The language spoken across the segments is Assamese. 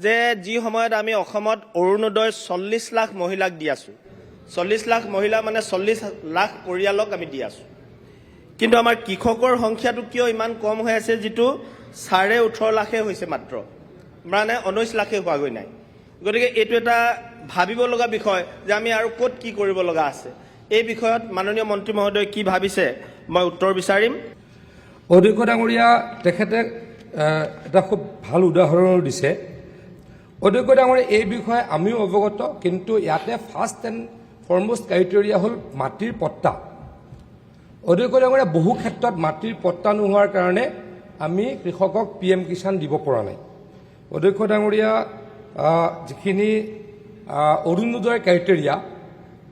যে যি সময়ত আমি অসমত অৰুণোদয় 40 লাখ মহিলাক দি আছোঁ 40 লাখ মহিলা মানে 40 লাখ পৰিয়ালক আমি দি আছোঁ কিন্তু আমাৰ কৃষকৰ সংখ্যাটো কিয় ইমান কম হৈ আছে যেটো 18.5 লাখে হৈছে মাত্ৰ মানে 19 লাখে হোৱাগৈ নাই গতিকে এটো এটা ভাবিব লগা বিষয় যে আমি আৰু ক'ত কি কৰিব লগা আছে এই বিষয়ত মাননীয় মন্ত্ৰী মহোদয় কি ভাবিছে মই উত্তৰ বিচাৰিম অধ্যক্ষ ডাঙৰীয়া তেখেতে এটা খুব ভাল উদাহৰণ দিছে অধ্যক্ষ ডাঙৰীয়া এই বিষয়ে আমিও অৱগত কিন্তু ইয়াতে ফাৰ্ষ্ট এণ্ড ফৰমোষ্ট ক্ৰাইটেৰিয়া হ'ল মাটিৰ পট্টা অধ্যক্ষ ডাঙৰীয়া বহু ক্ষেত্ৰত মাটিৰ পট্টা নোহোৱাৰ কাৰণে আমি কৃষকক PM কিষাণ দিব পৰা নাই অধ্যক্ষ ডাঙৰীয়া যিখিনি অৰুণোদয় ক্ৰাইটেৰিয়া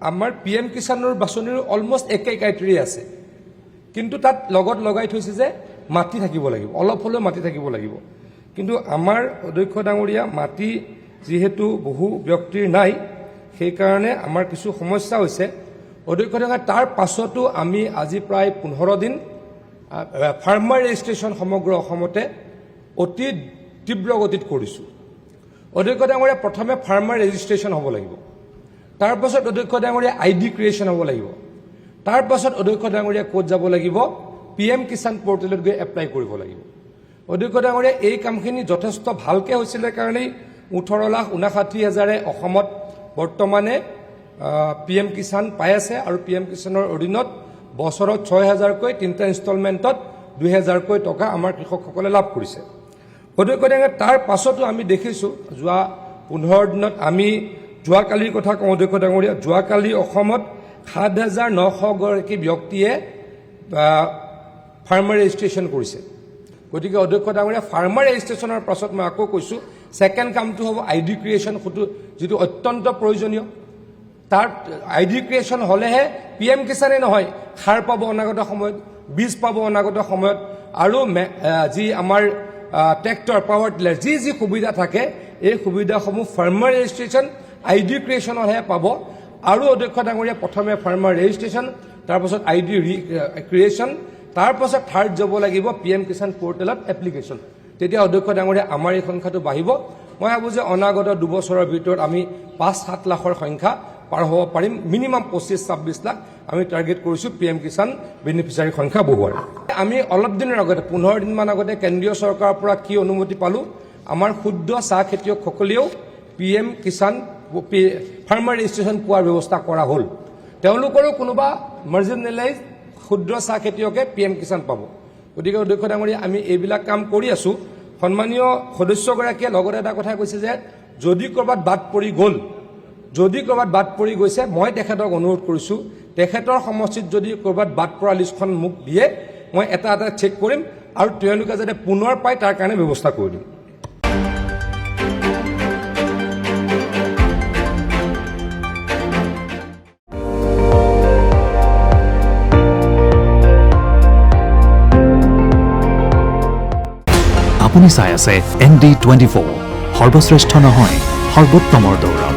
আমাৰ PM কিষাণৰ বাছনিৰ অলমষ্ট একে ক্ৰাইটেৰিয়া আছে কিন্তু তাত লগত লগাই থৈছে যে মাটি থাকিব লাগিব অলপ হলেও মাটি থাকিব লাগিব কিন্তু আমাৰ অধ্যক্ষ ডাঙৰীয়া মাটি যেহেতু বহু ব্যক্তিৰ নাই সেই কাৰণে আমাৰ কিছু সমস্যা হৈছে অধ্যক্ষ ডাঙৰীয়া তাৰ পাছতো আমি আজি প্ৰায় 15 দিন ফাৰ্মাৰ ৰেজিষ্ট্ৰেচন সমগ্ৰ অসমতে অতি তীব্ৰ গতিত কৰিছো অধ্যক্ষ ডাঙৰীয়া প্ৰথমে ফাৰ্মাৰ ৰেজিষ্ট্ৰেচন হ'ব লাগিব তাৰ পাছত অধ্যক্ষ ডাঙৰীয়া ID ক্ৰিয়েচন হ'ব লাগিব তাৰ পাছত অধ্যক্ষ ডাঙৰীয়া কোড যাব লাগিব PM কিষাণ পোৰ্টেলত গৈ এপ্লাই কৰিব লাগিব অধ্যক্ষ ডাঙৰীয়া এই কামখিনি যথেষ্ট ভালকে হৈছিল কাৰণে 18,59,000 অসমত বৰ্তমানে PM কিষাণ পাই আছে আৰু PM কিষাণৰ অধীনত বছৰত 6,000 কৈ তিনিটা ইনষ্টলমেন্টত 2,000 কৈ টকা আমাৰ কৃষকসকলে লাভ কৰিছে অধ্যক্ষ ডাঙৰীয়া তাৰ পাছতো আমি দেখিছো যোৱা 15 দিনত আমি যোৱাকালিৰ কথা কওঁ অধ্যক্ষ ডাঙৰীয়া যোৱাকালি অসমত 7,900 গৰাকী ব্যক্তিয়ে ফাৰ্মাৰ ৰেজিষ্ট্ৰেচন কৰিছে গতিকে অধ্যক্ষ ডাঙৰীয়া ফাৰ্মাৰ ৰেজিষ্ট্ৰেচনৰ পাছত মই আকৌ কৈছো সেকেন্ড কামটো হ'ব ID ক্ৰিয়েচন যেটো অত্যন্ত প্ৰয়োজনীয় তাৰ ID ক্ৰিয়েচন হলেহে PM কিষাণে নহয় খাৰ পাব অনাগত সময়ত বীজ পাব অনাগত সময়ত আৰু যি আমাৰ ট্ৰেক্টৰ পাৱাৰ টিলাৰ যি সুবিধা থাকে এই সুবিধাসমূহ ফাৰ্মাৰ ৰেজিষ্ট্ৰেচন ID ক্ৰিয়েচনহে পাব আৰু অধ্যক্ষ ডাঙৰীয়া প্ৰথমে ফাৰ্মাৰ ৰেজিষ্ট্ৰেচন তাৰ পাছত ID ক্ৰিয়েচন তাৰ পাছত থাৰ্ড যাব লাগিব PM কিষাণ পোৰ্টেলত এপ্লিকেশন তেতিয়া অধ্যক্ষ ডাঙৰীয়া আমাৰ এই সংখ্যাটো বাঢ়িব মই ভাবো যে অনাগত 2 বছৰৰ ভিতৰত আমি 5-7 লাখৰ সংখ্যা পাৰ হ'ব পাৰিম মিনিমাম 25-26 লাখ আমি টাৰ্গেট কৰিছো PM কিষাণ বেনিফিচিয়াৰী সংখ্যা বঢ়োৱাৰ আমি অলপ দিনৰ আগতে 15 দিন মান আগতে কেন্দ্ৰীয় চৰকাৰৰ পৰা কি অনুমতি পালো আমাৰ ক্ষুদ্ৰ চাহ খেতিয়কসকলেও PM কিষাণ ফাৰ্মাৰ ৰেজিষ্ট্ৰেচন পোৱাৰ ব্যৱস্থা কৰা হ'ল তেওঁলোকৰো কোনোবা মাৰ্জিনেলাইজ ক্ষুদ্ৰ চাহ খেতিয়কে PM কিষাণ পাব গতিকে অধ্যক্ষ ডাঙৰীয়া আমি এইবিলাক কাম কৰি আছো সন্মানীয় সদস্যগৰাকীয়ে লগতে এটা কথা কৈছে যে যদি কৰবাত বাদ পৰি গৈছে মই তেখেতক অনুৰোধ কৰিছো তেখেতৰ সমষ্টিত যদি কৰবাত বাদ পৰা লিষ্টখন মোক দিয়ে মই এটা চেক কৰিম আৰু তেওঁলোকে যাতে পুনৰ পায় তাৰ কাৰণে ব্যৱস্থা কৰি দিম আপুনি চাই আছে ND24 সৰ্বশ্ৰেষ্ঠ নহয় সৰ্বোত্তমৰ দৌৰ